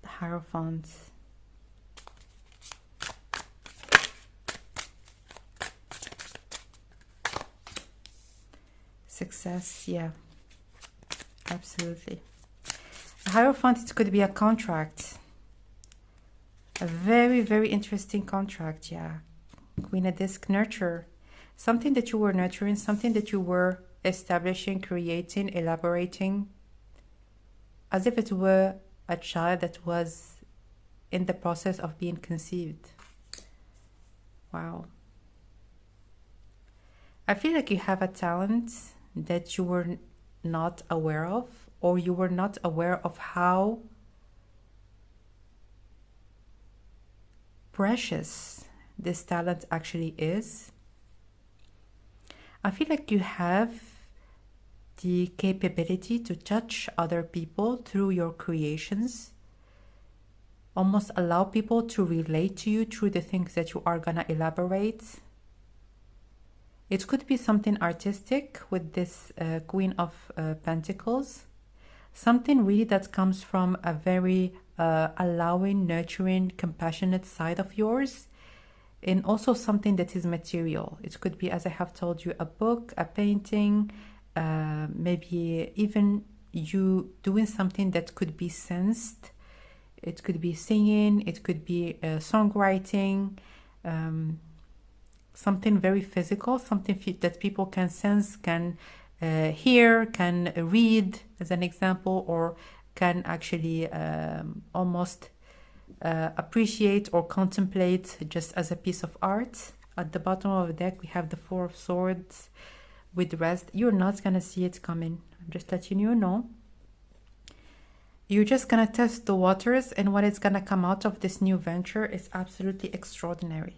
The Hierophant. Success, yeah, absolutely. A Hierophant, it could be a contract, a very, very interesting contract, yeah. Queen of Disc, nurture, something that you were nurturing, something that you were establishing, creating, elaborating, as if it were a child that was in the process of being conceived. Wow. I feel like you have a talent that you were not aware of, or you were not aware of how precious this talent actually is. I feel like you have the capability to touch other people through your creations, almost allow people to relate to you through the things that you are gonna elaborate. It could be something artistic with this Queen of Pentacles. Something really that comes from a very allowing, nurturing, compassionate side of yours. And also something that is material. It could be, as I have told you, a book, a painting, maybe even you doing something that could be sensed. It could be singing, it could be songwriting, something very physical, something that people can sense, can hear, can read, as an example, or can actually almost appreciate or contemplate just as a piece of art. At the bottom of the deck, we have the Four of Swords with rest. You're not going to see it coming. I'm just letting you know. You're just going to test the waters, and what is going to come out of this new venture is absolutely extraordinary.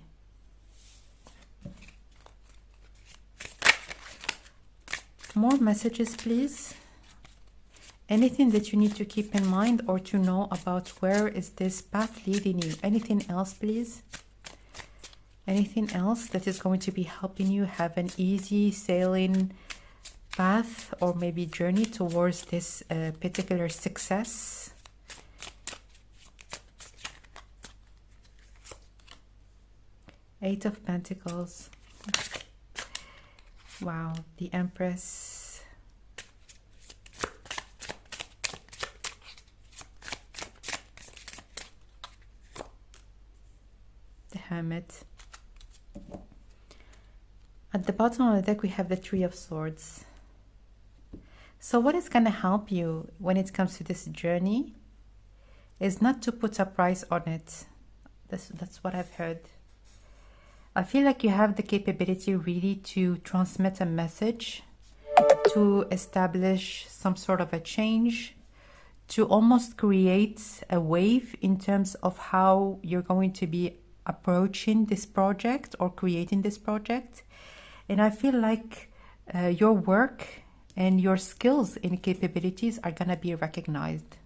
More messages, please. Anything that you need to keep in mind or to know about where is this path leading you? Anything else, please? Anything else that is going to be helping you have an easy sailing path or maybe journey towards this particular success? Eight of Pentacles. Wow, the Empress. The Hermit. At the bottom of the deck, we have the Three of Swords. So what is going to help you when it comes to this journey is not to put a price on it. That's what I've heard. I feel like you have the capability really to transmit a message, to establish some sort of a change, to almost create a wave in terms of how you're going to be approaching this project or creating this project. And I feel like your work and your skills and capabilities are going to be recognized.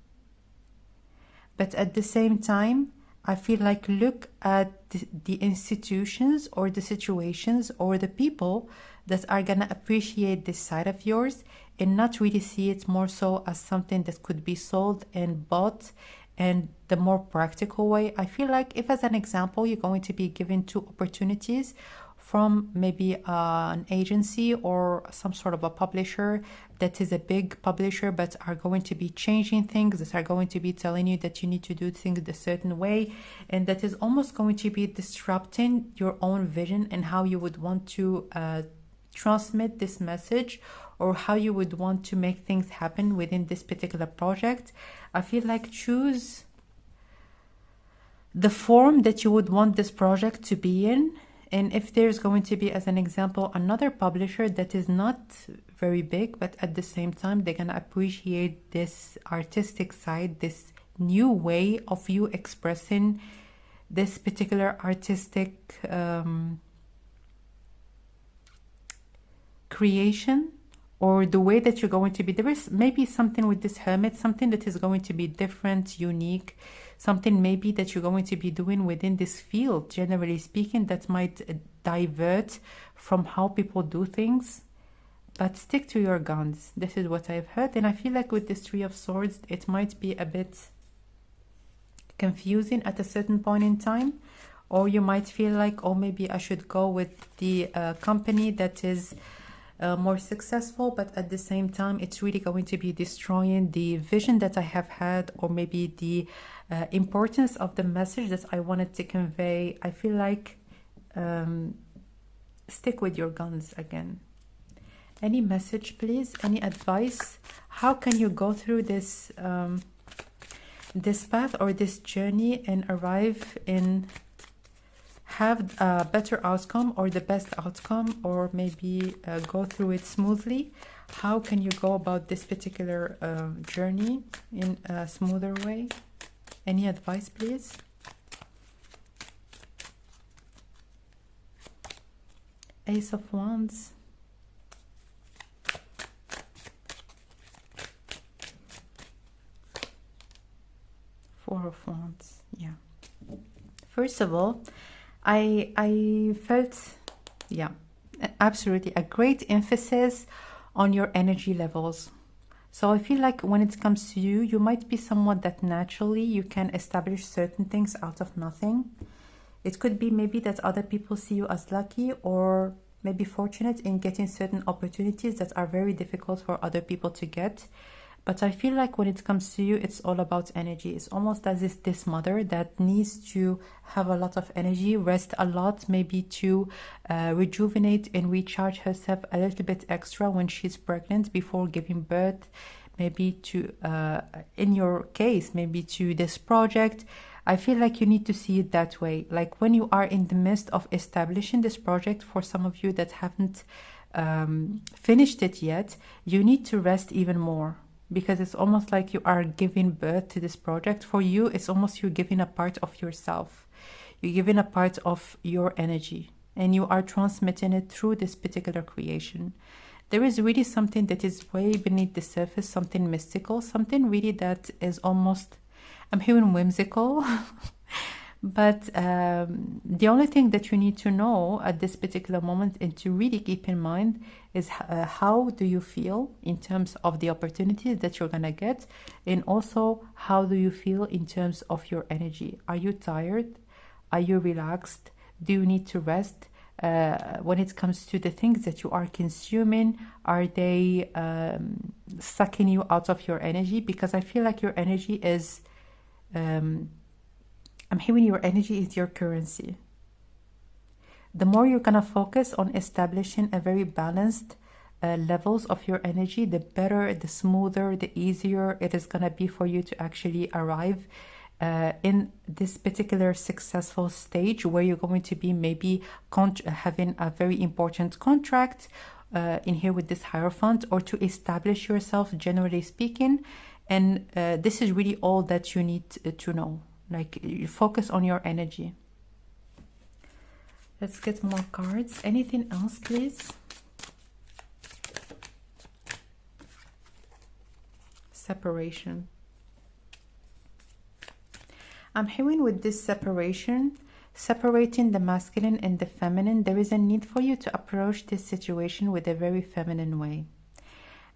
But at the same time, I feel like look at the institutions or the situations or the people that are going to appreciate this side of yours and not really see it more so as something that could be sold and bought and the more practical way. I feel like if, as an example, you're going to be given two opportunities from maybe an agency or some sort of a publisher that is a big publisher, but are going to be changing things, that are going to be telling you that you need to do things a certain way, and that is almost going to be disrupting your own vision and how you would want to transmit this message, or how you would want to make things happen within this particular project. I feel like choose the form that you would want this project to be in. And if there's going to be, as an example, another publisher that is not very big, but at the same time, they're going to appreciate this artistic side, this new way of you expressing this particular artistic creation, or the way that you're going to be. There is maybe something with this hermit, something that is going to be different, unique, something maybe that you're going to be doing within this field, generally speaking, that might divert from how people do things. But stick to your guns. This is what I've heard. And I feel like with this Three of Swords, it might be a bit confusing at a certain point in time. Or you might feel like, oh, maybe I should go with the company that is more successful, but at the same time it's really going to be destroying the vision that I have had, or maybe the importance of the message that I wanted to convey. I feel like stick with your guns again. Any message, please? Any advice? How can you go through this this path or this journey and arrive in have a better outcome, or the best outcome, or maybe go through it smoothly? How can you go about this particular journey in a smoother way? Any advice, please? Ace of Wands. Four of Wands. Yeah. First of all, I felt, yeah, absolutely a great emphasis on your energy levels. So I feel like when it comes to you, you might be someone that naturally you can establish certain things out of nothing. It could be maybe that other people see you as lucky, or maybe fortunate in getting certain opportunities that are very difficult for other people to get. But I feel like when it comes to you, it's all about energy. It's almost as if this mother that needs to have a lot of energy, rest a lot, maybe to rejuvenate and recharge herself a little bit extra when she's pregnant before giving birth, maybe to, in your case, maybe to this project. I feel like you need to see it that way. Like when you are in the midst of establishing this project, for some of you that haven't finished it yet, you need to rest even more. Because it's almost like you are giving birth to this project. For you, it's almost you're giving a part of yourself. You're giving a part of your energy, and you are transmitting it through this particular creation. There is really something that is way beneath the surface, something mystical, something really that is almost, I'm hearing whimsical. But the only thing that you need to know at this particular moment and to really keep in mind is how do you feel in terms of the opportunities that you're going to get, and also how do you feel in terms of your energy. Are you tired? Are you relaxed? Do you need to rest? When it comes to the things that you are consuming, are they sucking you out of your energy? Because I feel like your energy is... I'm hearing your energy is your currency. The more you're going to focus on establishing a very balanced levels of your energy, the better, the smoother, the easier it is going to be for you to actually arrive in this particular successful stage where you're going to be maybe having a very important contract in here with this Hierophant, or to establish yourself, generally speaking. And this is really all that you need to know. Like, you focus on your energy. Let's get more cards. Anything else, please? Separation. I'm hearing with this separation, separating the masculine and the feminine, there is a need for you to approach this situation with a very feminine way.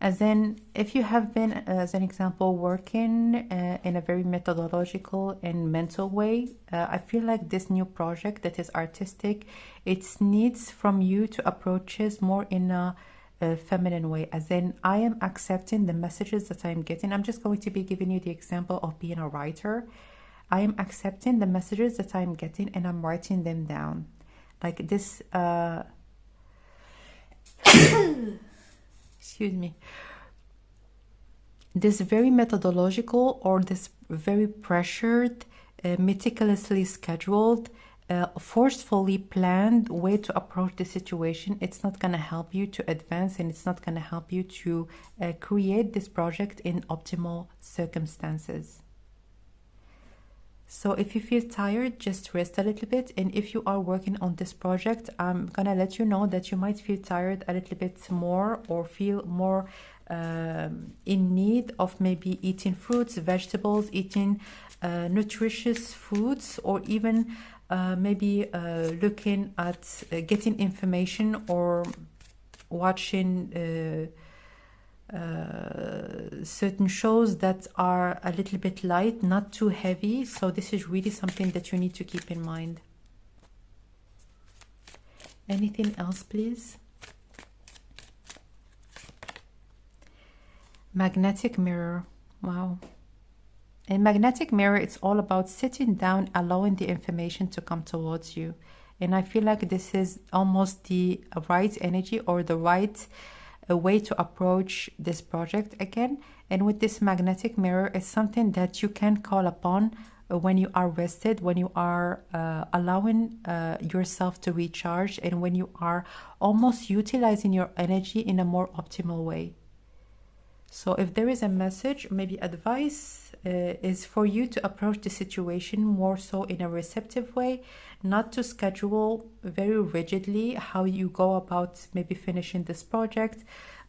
As in, if you have been, as an example, working in a very methodological and mental way, I feel like this new project that is artistic, it needs from you to approach it more in a feminine way. As in, I am accepting the messages that I'm getting. I'm just going to be giving you the example of being a writer. I am accepting the messages that I'm getting and I'm writing them down. Like this, excuse me, this very methodological or this very pressured, meticulously scheduled, forcefully planned way to approach the situation, it's not going to help you to advance, and it's not going to help you to create this project in optimal circumstances. So if you feel tired, just rest a little bit. And if you are working on this project, I'm gonna let you know that you might feel tired a little bit more, or feel more in need of maybe eating fruits, vegetables, eating nutritious foods, or even maybe looking at getting information or watching certain shows that are a little bit light, not too heavy. So this is really something that you need to keep in mind. Anything else, please? Magnetic mirror. Wow. In magnetic mirror, it's all about sitting down, allowing the information to come towards you. And I feel like this is almost the right energy, or the right a way to approach this project again. And with this magnetic mirror, it's something that you can call upon when you are rested, when you are allowing yourself to recharge, and when you are almost utilizing your energy in a more optimal way. So if there is a message, maybe advice, is for you to approach the situation more so in a receptive way, not to schedule very rigidly how you go about maybe finishing this project,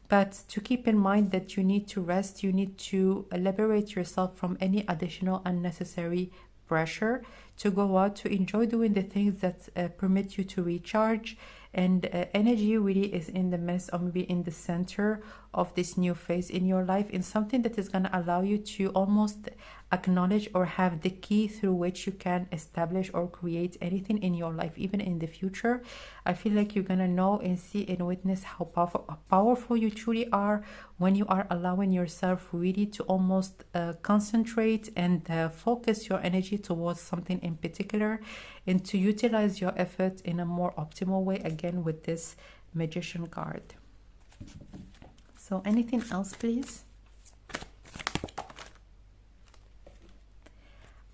but to keep in mind that you need to rest, you need to liberate yourself from any additional unnecessary pressure, to go out, to enjoy doing the things that permit you to recharge. And energy really is in the midst, or maybe in the center of this new phase in your life, in something that is going to allow you to almost acknowledge or have the key through which you can establish or create anything in your life, even in the future. I feel like you're going to know and see and witness how powerful you truly are when you are allowing yourself really to almost concentrate and focus your energy towards something in particular, and to utilize your effort in a more optimal way, again with this Magician card. So anything else, please?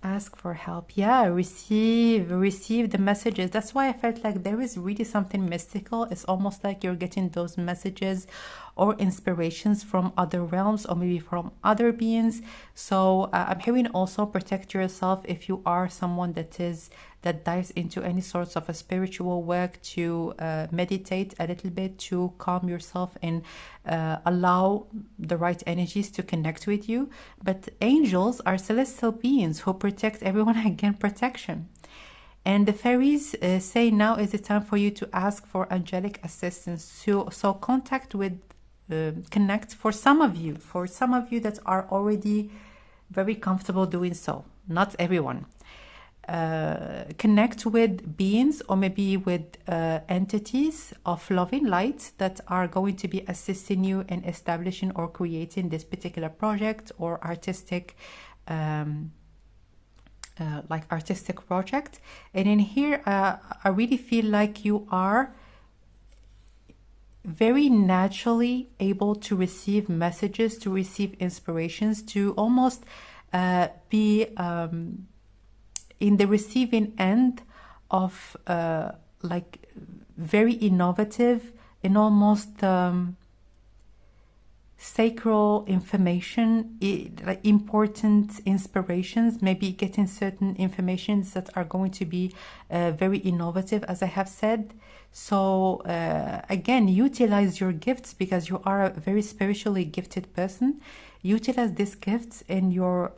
Ask for help. Yeah, receive the messages. That's why I felt like there is really something mystical. It's almost like you're getting those messages or inspirations from other realms, or maybe from other beings. So I'm hearing also protect yourself if you are someone that dives into any sorts of a spiritual work, to meditate a little bit, to calm yourself and allow the right energies to connect with you. But angels are celestial beings who protect everyone against protection. And the fairies say now is the time for you to ask for angelic assistance. So connect for some of you that are already very comfortable doing so. Not everyone. Connect with beings, or maybe with entities of loving light that are going to be assisting you in establishing or creating this particular project or artistic project. And in here, I really feel like you are very naturally able to receive messages, to receive inspirations, to almost be in the receiving end of like very innovative and almost sacral information, like important inspirations, maybe getting certain informations that are going to be very innovative, as I have said. So again, utilize your gifts, because you are a very spiritually gifted person. Utilize these gifts in your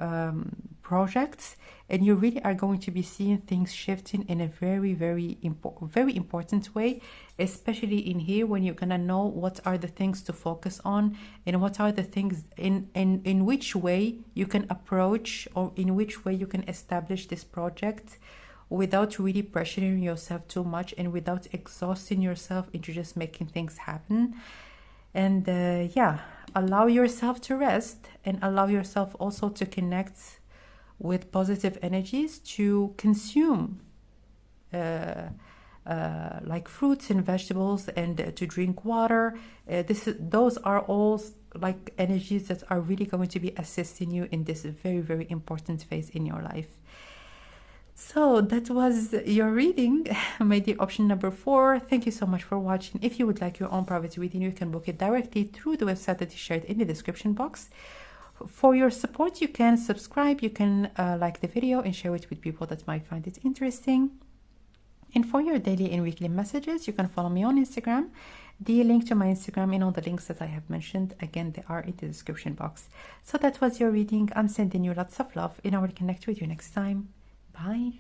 projects, and you really are going to be seeing things shifting in a very important way, especially in here when you're gonna know what are the things to focus on and what are the things in which way you can approach, or in which way you can establish this project without really pressuring yourself too much and without exhausting yourself into just making things happen. And yeah, allow yourself to rest and allow yourself also to connect with positive energies, to consume like fruits and vegetables, and to drink water. Those are all like energies that are really going to be assisting you in this very important phase in your life. So that was your reading, my dear option number 4. Thank you so much for watching. If you would like your own private reading, you can book it directly through the website that is shared in the description box. For your support, you can subscribe, you can like the video and share it with people that might find it interesting. And for your daily and weekly messages, you can follow me on Instagram. The link to my Instagram and all the links that I have mentioned, again, they are in the description box. So that was your reading. I'm sending you lots of love, and I will connect with you next time. Bye.